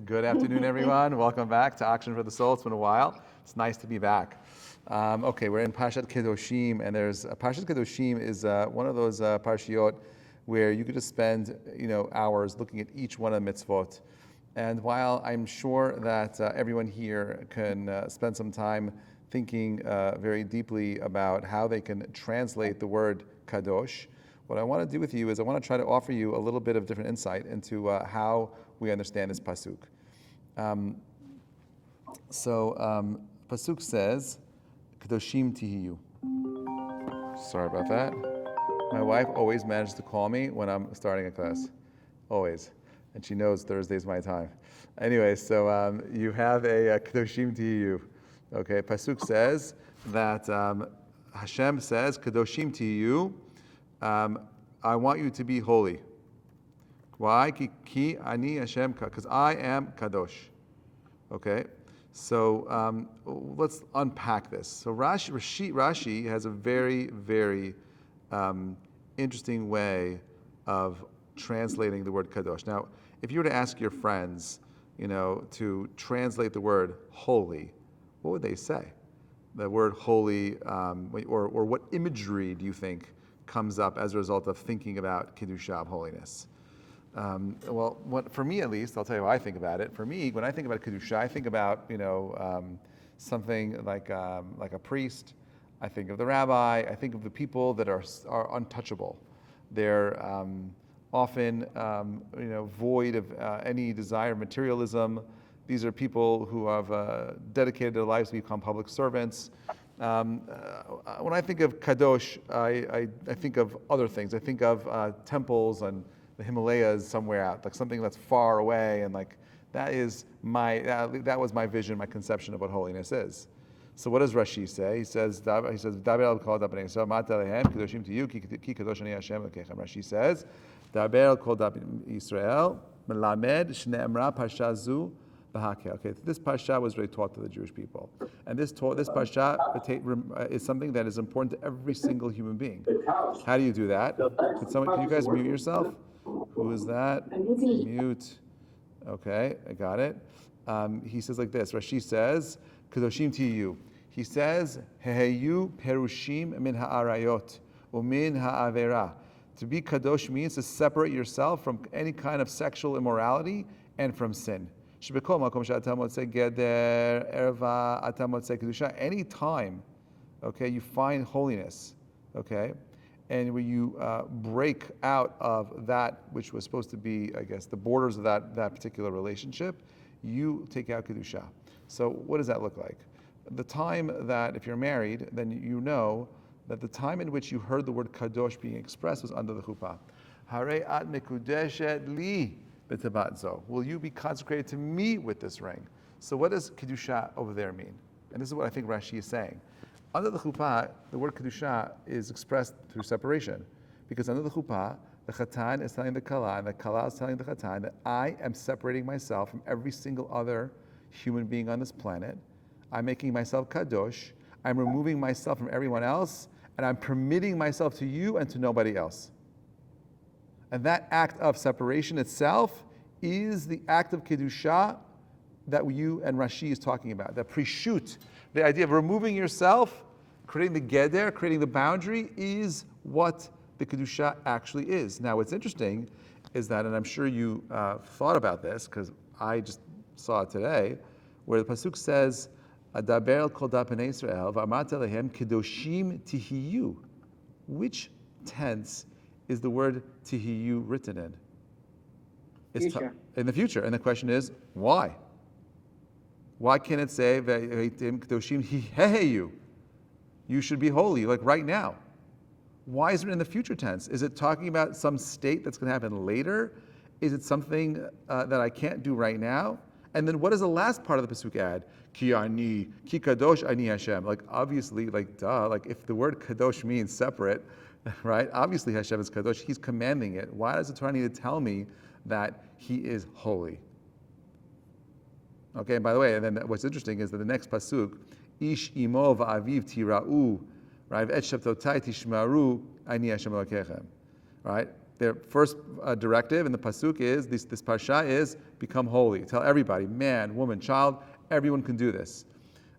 Good afternoon, everyone. Welcome back to Action for the Soul. It's been a while. It's nice to be back. Okay, we're in Perashat Kedoshim, and Perashat Kedoshim is one of those parashiot where you could just spend hours looking at each one of the mitzvot. And while I'm sure that everyone here can spend some time thinking very deeply about how they can translate the word kadosh, what I want to do with you is I want to try to offer you a little bit of different insight into how we understand this pasuk. Pasuk says, Kedoshim tihiyu. Sorry about that. My wife always manages to call me when I'm starting a class. Always. And she knows Thursday's my time. Anyway, so you have a Kedoshim tihiyu. Okay, pasuk says that Hashem says, Kedoshim tihiyu. I want you to be holy. Why? Ki ani Hashem, because I am kadosh. Okay, so let's unpack this. So Rashi has a very, very interesting way of translating the word kadosh. Now, if you were to ask your friends, to translate the word holy, what would they say? The word holy, or what imagery do you think comes up as a result of thinking about Kedusha, of holiness? For me at least, I'll tell you how I think about it. For me, when I think about Kedusha, I think about something like a priest. I think of the rabbi. I think of the people that are untouchable. They're often void of any desire of materialism. These are people who have dedicated their lives to become public servants. When I think of Kadosh, I think of other things. I think of temples and the Himalayas somewhere out, like something that's far away, and like that was my vision, my conception of what holiness is. So what does Rashi say? He says, Daber el kol bnei Yisrael mata lehem kedoshim to you ki kadosh ani Hashem Elokechem. Rashi says, Daber el kol Yisrael melamed shne'emra parsha zu. Okay, this parsha was really taught to the Jewish people, and this parsha is something that is important to every single human being. How do you do that? Can you guys mute yourself? Who is that? Mute. Okay, I got it. He says like this. Rashi says, "Kedoshim tiyu." He says, "Heheyu perushim min ha'arayot umin ha'avera." To be kadosh means to separate yourself from any kind of sexual immorality and from sin. Any time, okay, you find holiness, okay, and when you break out of that which was supposed to be, I guess, the borders of that particular relationship, you take out Kedusha. So what does that look like? The time that, if you're married, then you know that the time in which you heard the word Kadosh being expressed was under the chuppah. Harei at mekudeshet li. Will you be consecrated to me with this ring? So what does Kedusha over there mean? And this is what I think Rashi is saying. Under the chuppah, the word Kedusha is expressed through separation. Because under the chuppah, the Chatan is telling the Kala, and the Kala is telling the Chatan that I am separating myself from every single other human being on this planet. I'm making myself Kadosh. I'm removing myself from everyone else, and I'm permitting myself to you and to nobody else. And that act of separation itself is the act of Kedusha that you and Rashi is talking about. The prishut, the idea of removing yourself, creating the geder, creating the boundary, is what the Kedusha actually is. Now, what's interesting is that, and I'm sure you thought about this, because I just saw it today, where the pasuk says, Adaber el kol bnei Yisrael v'amart lehem kedoshim tihiyu. Which tense is the word tihiyu written in? It's in the future. And the question is, why? Why can't it say kedoshim hiheyu? You should be holy, like right now. Why is it in the future tense? Is it talking about some state that's going to happen later? Is it something that I can't do right now? And then what does the last part of the pasuk add? Ki kadosh ani Hashem. Like obviously, like if the word kadosh means separate, right? Obviously Hashem is kadosh. He's commanding it. Why does the Torah need to tell me that He is holy? Okay, and by the way, and then what's interesting is that the next pasuk, Ish imo va'aviv tira'u, right? Et shabtotai tishmaru ani Hashem Elokechem. Right? Their first directive in the pasuk is, this parsha is, become holy. Tell everybody, man, woman, child, everyone can do this.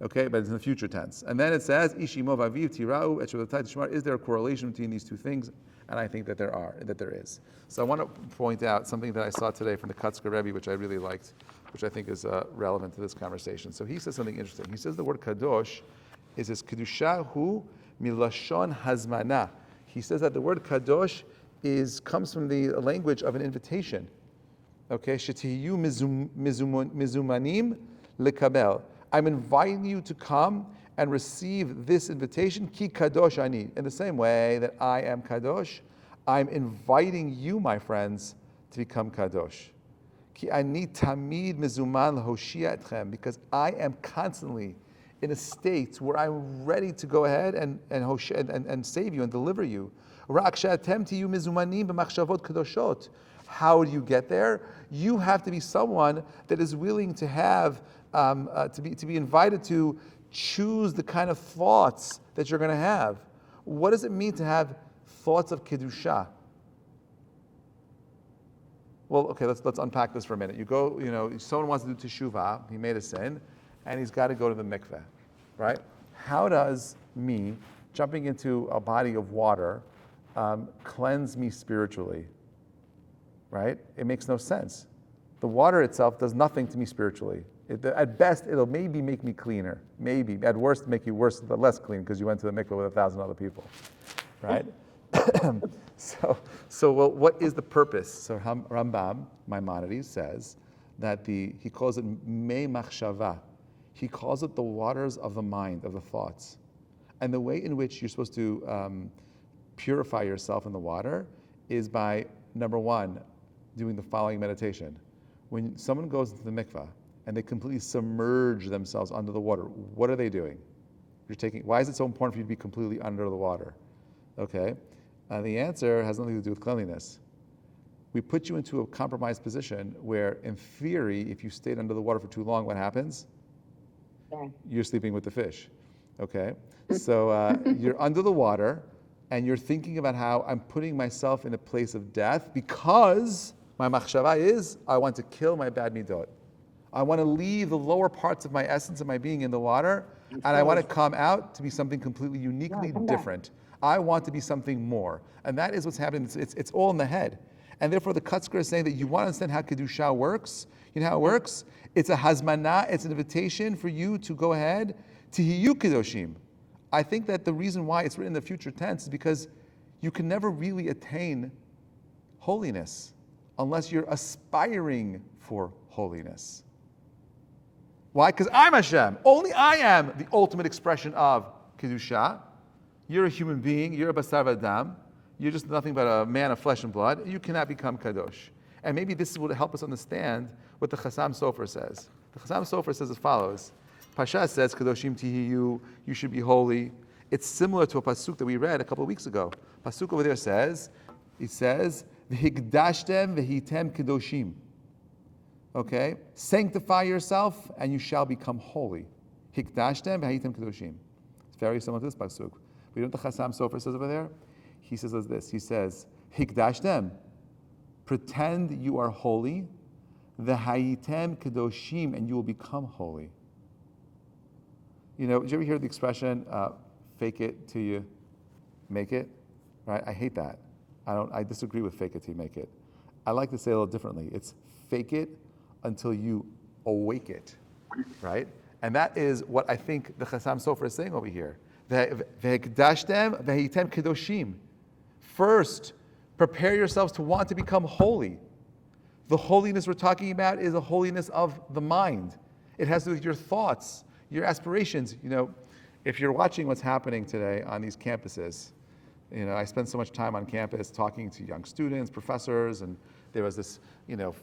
Okay, but it's in the future tense. And then it says, Ishimo vaviv tirau et shvotai tishmar. Is there a correlation between these two things? And I think that there is. So I want to point out something that I saw today from the Kutzker Rebbe, which I really liked, which I think is relevant to this conversation. So he says something interesting. He says the word kadosh is his kedusha hu milashon hazmana. He says that the word kadosh comes from the language of an invitation. Okay, shetiyu mizumanim lekabel. I'm inviting you to come and receive this invitation, ki kadosh ani. In the same way that I am kadosh, I'm inviting you, my friends, to become kadosh. Ki ani tamid mizuman lahoshia etchem, because I am constantly in a state where I'm ready to go ahead and save you and deliver you. Rak she'atem tiyu mizumanim b'machshavot kadoshot. How do you get there? You have to be someone that is willing to have to be invited to choose the kind of thoughts that you're going to have. What does it mean to have thoughts of Kedusha? Well, okay, let's unpack this for a minute. You go, someone wants to do teshuvah, he made a sin, and he's got to go to the mikveh, right? How does me jumping into a body of water cleanse me spiritually, right? It makes no sense. The water itself does nothing to me spiritually. At best, it'll maybe make me cleaner. Maybe. At worst, make you less clean because you went to the mikveh with 1,000 other people, right? So what is the purpose? So Rambam, Maimonides, says that he calls it mei machshava. He calls it the waters of the mind, of the thoughts. And the way in which you're supposed to purify yourself in the water is by, number one, doing the following meditation. When someone goes into the mikveh, and they completely submerge themselves under the water, what are they doing? Why is it so important for you to be completely under the water? Okay, the answer has nothing to do with cleanliness. We put you into a compromised position where, in theory, if you stayed under the water for too long, what happens? You're sleeping with the fish. Okay, so you're under the water, and you're thinking about how I'm putting myself in a place of death because my machshava is, I want to kill my bad midot. I want to leave the lower parts of my essence of my being in the water, and I want to come out to be something completely uniquely different. I want to be something more. And that is what's happening. It's all in the head. And therefore the Kutzker is saying that you want to understand how Kedusha works. You know how it works? It's a hazmana, it's an invitation for you to go ahead to hiyu kedoshim. I think that the reason why it's written in the future tense is because you can never really attain holiness unless you're aspiring for holiness. Why? Because I'm Hashem. Only I am the ultimate expression of Kedusha. You're a human being. You're a basar v'adam. You're just nothing but a man of flesh and blood. You cannot become Kadosh. And maybe this will help us understand what the Chasam Sofer says. The Chasam Sofer says as follows. Pasha says, Kedoshim tihiyu, you should be holy. It's similar to a pasuk that we read a couple of weeks ago. Pasuk over there says, V'higdashtem v'hitem kedoshim. Okay? Sanctify yourself and you shall become holy. Hikdashtem v'hitem kedoshim. It's very similar to this pasuk. But you know what the Chasam Sofer says over there? He says this. He says, Hikdashtem. Pretend you are holy. V'hayitem kedoshim, and you will become holy. Did you ever hear the expression, fake it till you make it? Right? I hate that. I disagree with fake it till you make it. I like to say it a little differently. It's fake it until you awake it. Right? And that is what I think the Chasam Sofer is saying over here. V'hekdashtem v'hitem kedoshim. First, prepare yourselves to want to become holy. The holiness we're talking about is a holiness of the mind. It has to do with your thoughts, your aspirations. If you're watching what's happening today on these campuses, I spend so much time on campus talking to young students, professors, and there was this,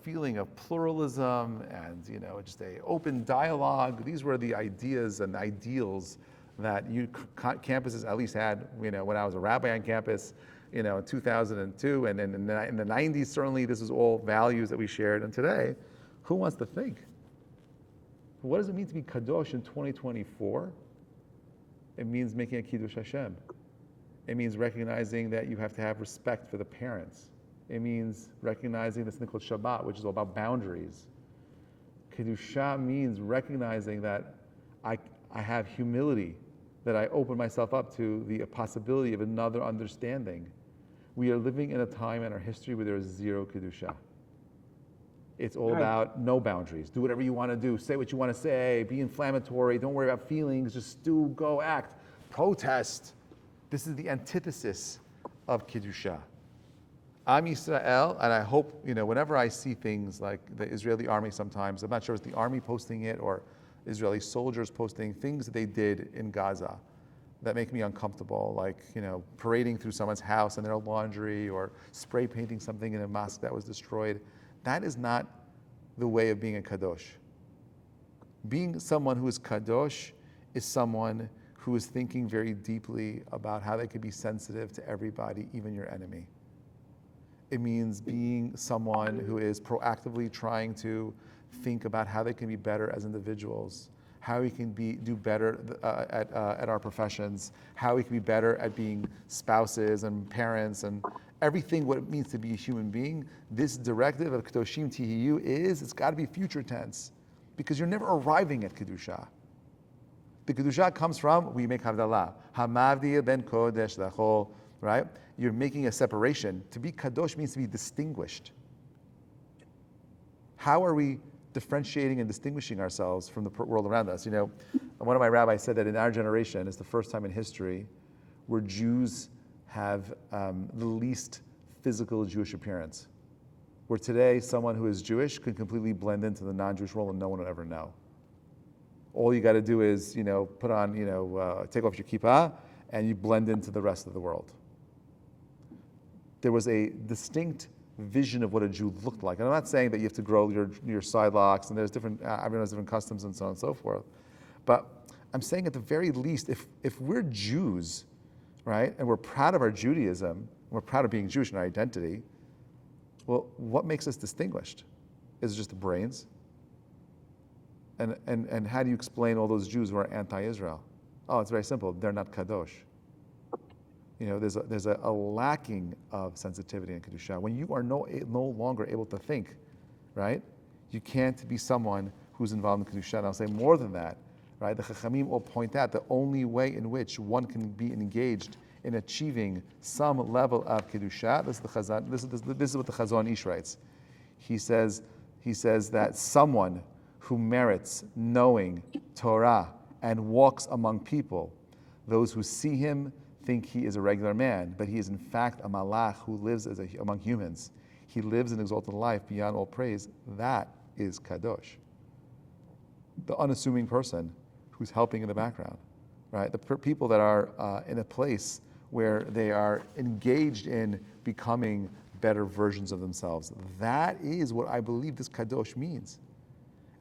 feeling of pluralism and, just an open dialogue. These were the ideas and ideals that campuses at least had, when I was a rabbi on campus, in 2002, and in the 90s, certainly this is all values that we shared. And today, who wants to think? What does it mean to be kadosh in 2024? It means making a kiddush Hashem. It means recognizing that you have to have respect for the parents. It means recognizing this thing called Shabbat, which is all about boundaries. Kedusha means recognizing that I have humility, that I open myself up to the possibility of another understanding. We are living in a time in our history where there is zero Kedusha. It's all about no boundaries. Do whatever you want to do. Say what you want to say. Be inflammatory. Don't worry about feelings. Just do, go, act. Protest. This is the antithesis of Kedusha. Am Yisrael, and I hope, whenever I see things like the Israeli army sometimes, I'm not sure if it's the army posting it or Israeli soldiers posting things that they did in Gaza that make me uncomfortable, like, parading through someone's house and their laundry or spray painting something in a mosque that was destroyed. That is not the way of being a kadosh. Being someone who is kadosh is someone who is thinking very deeply about how they can be sensitive to everybody, even your enemy. It means being someone who is proactively trying to think about how they can be better as individuals, how we can do better at our professions, how we can be better at being spouses and parents and everything what it means to be a human being. This directive of Kedoshim Tihiyu it's got to be future tense, because you're never arriving at Kedusha. The Kedusha comes from, we make Havdalah. Hamavdi ben Kodesh Lachol, right? You're making a separation. To be Kadosh means to be distinguished. How are we differentiating and distinguishing ourselves from the world around us? One of my rabbis said that in our generation, it's the first time in history where Jews have the least physical Jewish appearance. Where today, someone who is Jewish can completely blend into the non-Jewish world and no one would ever know. All you got to do is, put on, take off your kippah, and you blend into the rest of the world. There was a distinct vision of what a Jew looked like. And I'm not saying that you have to grow your side locks, and there's everyone has different customs and so on and so forth. But I'm saying at the very least, if we're Jews, right, and we're proud of our Judaism, and we're proud of being Jewish in our identity, well, what makes us distinguished? Is it just the brains? And how do you explain all those Jews who are anti-Israel? Oh, it's very simple. They're not kadosh. There's a lacking of sensitivity in Kedusha. When you are no longer able to think, right? You can't be someone who's involved in Kedusha. And I'll say more than that, right? The Chachamim all point out the only way in which one can be engaged in achieving some level of Kedusha. This is what the Chazon Ish writes. He says that someone who merits knowing Torah and walks among people, those who see him think he is a regular man, but he is in fact a malach who lives among humans. He lives an exalted life beyond all praise. That is kadosh. The unassuming person who's helping in the background, right? The people that are in a place where they are engaged in becoming better versions of themselves. That is what I believe this kadosh means.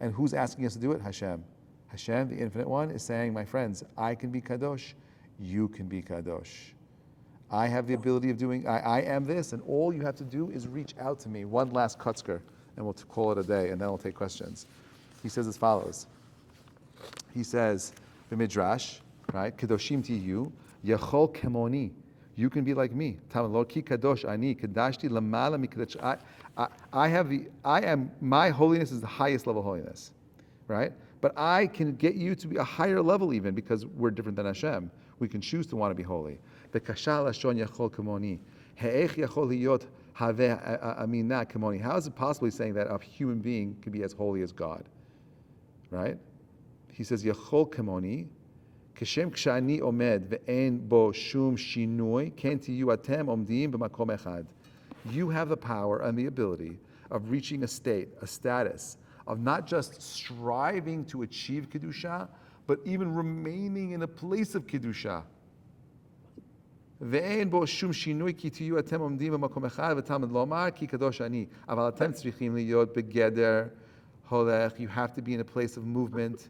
And who's asking us to do it? Hashem. Hashem, the Infinite One, is saying, my friends, I can be kadosh. You can be kadosh. I have the ability of doing, I am this, and all you have to do is reach out to me. One last kutzker, and we'll call it a day, and then we'll take questions. He says as follows. He says, the Midrash, right? Kedoshim tiyu, yachol kemoni. You can be like me. My holiness is the highest level holiness, right? But I can get you to be a higher level even because we're different than Hashem. We can choose to want to be holy. How is it possibly saying that a human being can be as holy as God? Right? He says, Yachol kemoni. כשם כשאני עומד ואין בו שום שינוי, כן תהיו אתם עומדים במקום אחד. You have the power and the ability of reaching a state, a status, of not just striving to achieve Kedusha, but even remaining in a place of Kedusha. ואין בו שום שינוי, כי תהיו אתם עומדים במקום אחד, ותלמד לומר, כי קדוש אני. אבל אתם צריכים להיות בגדר הולך. You have to be in a place of movement.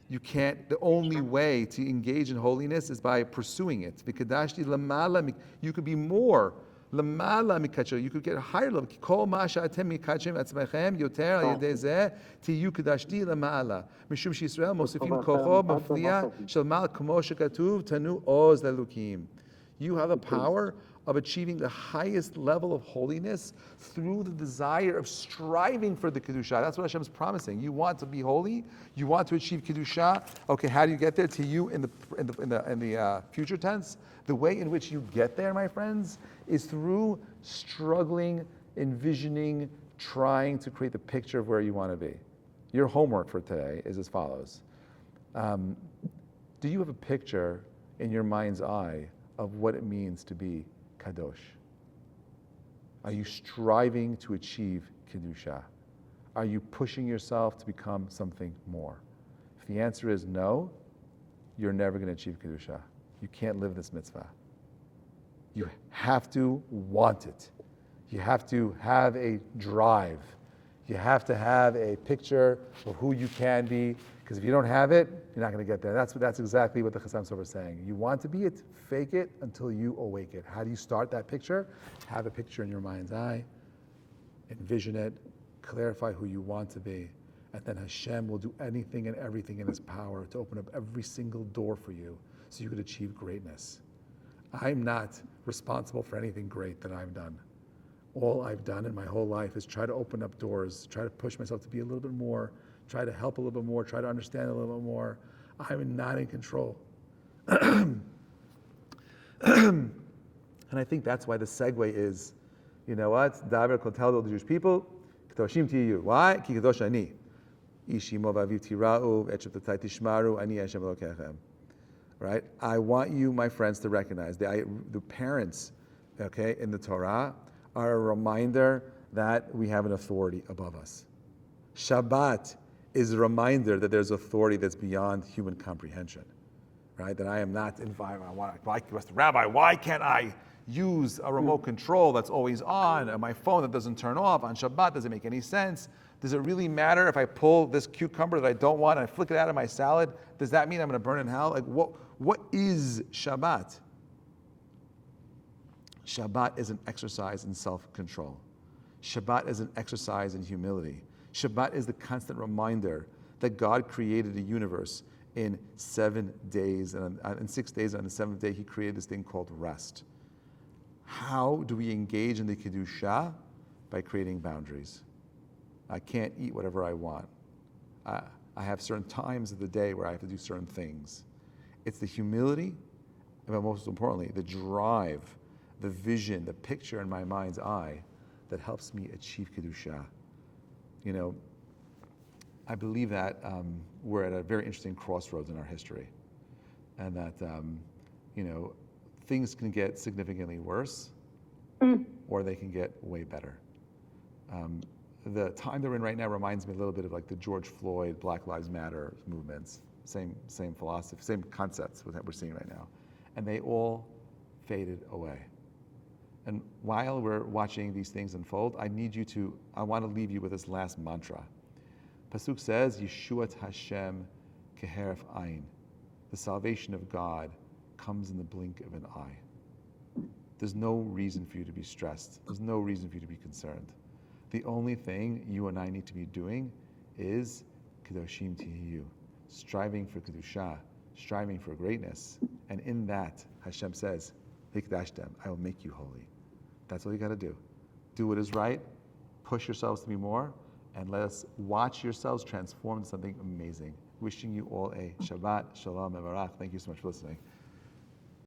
You can't, the only way to engage in holiness is by pursuing it. You could be more. You could get a higher level. You have the power of achieving the highest level of holiness through the desire of striving for the Kedusha. That's what Hashem is promising. You want to be holy, you want to achieve Kedusha. Okay, how do you get there? To you in the future tense. The way in which you get there, my friends, is through struggling, envisioning, trying to create the picture of where you want to be. Your homework for today is as follows. Do you have a picture in your mind's eye of what it means to be Kadosh? Are you striving to achieve Kedusha? Are you pushing yourself to become something more? If the answer is no, you're never going to achieve Kedusha. You can't live this mitzvah. You have to want it. You have to have a drive. You have to have a picture of who you can be, because if you don't have it, you're not going to get there. That's exactly what the Chasam Sofer is saying. You want to be it, fake it until you awake it. How do you start that picture? Have a picture in your mind's eye, envision it, clarify who you want to be, and then Hashem will do anything and everything in His power to open up every single door for you so you could achieve greatness. I'm not responsible for anything great that I've done. All I've done in my whole life is try to open up doors, try to push myself to be a little bit more, try to help a little bit more, try to understand a little bit more. I'm not in control. And I think that's why the segue is, you know what? Davar kol tell the Jewish people, Kedoshim tiyu. Why? Ki kadosh ani. Ishi mo v'aviv tira'u, v'et shabtatai tishmaru, ani Hashem Elokechem. Right? I want you, my friends, to recognize the parents, okay, in the Torah are a reminder that we have an authority above us. Shabbat is a reminder that there's authority that's beyond human comprehension, right? That I am not environment. Like the rabbi, why can't I use a remote control that's always on, or my phone that doesn't turn off on Shabbat? Does it make any sense? Does it really matter if I pull this cucumber that I don't want and I flick it out of my salad? Does that mean I'm going to burn in hell? Like, what is Shabbat? Shabbat is an exercise in self-control. Shabbat is an exercise in humility. Shabbat is the constant reminder that God created a universe in 7 days, and in 6 days, and on the seventh day, He created this thing called rest. How do we engage in the Kedusha? By creating boundaries. I can't eat whatever I want. I have certain times of the day where I have to do certain things. It's the humility, but most importantly, the drive, the vision, the picture in my mind's eye that helps me achieve Kedusha. You know, I believe that we're at a very interesting crossroads in our history, and that, you know, things can get significantly worse, or they can get way better. The time that we're in right now reminds me a little bit of like the George Floyd, Black Lives Matter movements. Same philosophy, same concepts that we're seeing right now. And they all faded away. And while we're watching these things unfold, I want to leave you with this last mantra. Pasuk says, Yeshuat Hashem keheref ayin. The salvation of God comes in the blink of an eye. There's no reason for you to be stressed. There's no reason for you to be concerned. The only thing you and I need to be doing is Kedoshim tiyu, striving for Kedusha, striving for greatness. And in that, Hashem says, Hikdashtem, I will make you holy. That's all you got to do. Do what is right, push yourselves to be more, and let us watch yourselves transform into something amazing. Wishing you all a Shabbat Shalom Mevarach. Thank you so much for listening.